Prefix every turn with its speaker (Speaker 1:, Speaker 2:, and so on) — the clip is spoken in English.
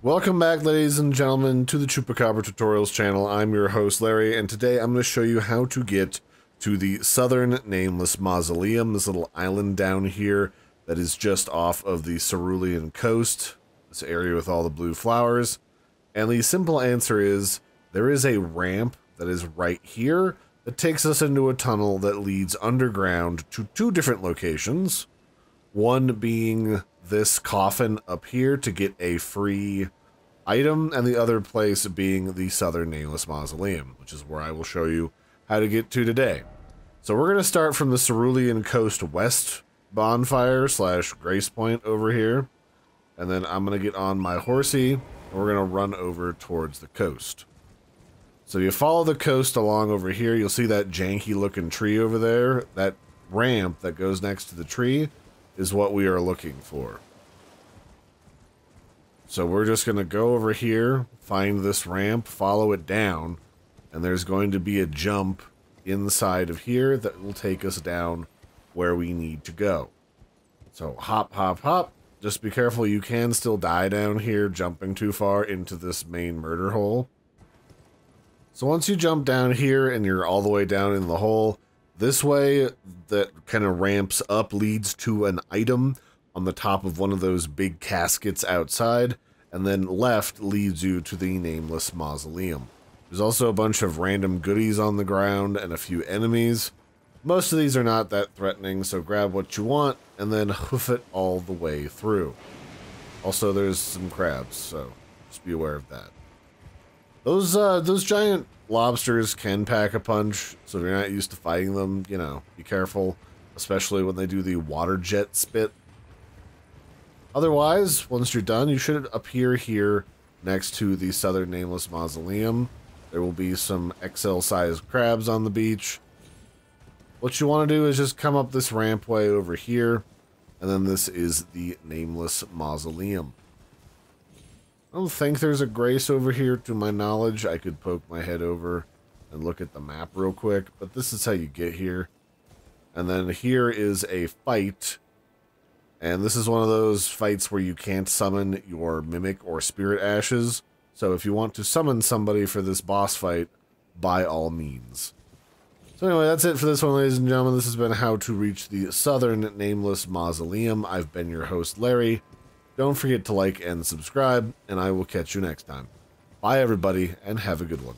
Speaker 1: Welcome back, ladies and gentlemen, to the Chupacabra Tutorials channel. I'm your host, Larry, and today I'm going to show you how to get to the Southern Nameless Mausoleum, this little island down here that is just off of the Cerulean coast, this area with all the blue flowers. And the simple answer is, there is a ramp that is right here that takes us into a tunnel that leads underground to two different locations. One being this coffin up here to get a free item, and the other place being the Southern Nameless Mausoleum, which is where I will show you how to get to today. So we're going to start from the Cerulean Coast West bonfire slash Grace Point over here, and then I'm going to get on my horsey, and we're going to run over towards the coast. So you follow the coast along over here, you'll see that janky looking tree over there. That ramp that goes next to the tree is what we are looking for. So we're just going to go over here, find this ramp, follow it down, and there's going to be a jump inside of here that will take us down where we need to go. So hop, hop, hop. Just be careful, you can still die down here jumping too far into this main murder hole. So once you jump down here and you're all the way down in the hole, this way that kind of ramps up leads to an item on the top of one of those big caskets outside, and then left leads you to the Nameless Mausoleum. There's also a bunch of random goodies on the ground and a few enemies. Most of these are not that threatening, so grab what you want and then hoof it all the way through. Also, there's some crabs, so just be aware of that. Those giant lobsters can pack a punch, so if you're not used to fighting them, you know, be careful, especially when they do the water jet spit. Otherwise, once you're done, you should appear here next to the Southern Nameless Mausoleum. There will be some XL-sized crabs on the beach. What you want to do is just come up this rampway over here, and then this is the Nameless Mausoleum. I don't think there's a Grace over here to my knowledge. I could poke my head over and look at the map real quick, but this is how you get here. And then here is a fight, and this is one of those fights where you can't summon your Mimic or Spirit Ashes, so if you want to summon somebody for this boss fight, by all means. So anyway, that's it for this one, ladies and gentlemen. This has been how to reach the Southern Nameless Mausoleum. I've been your host, Larry. Don't forget to like and subscribe, and I will catch you next time. Bye, everybody, and have a good one.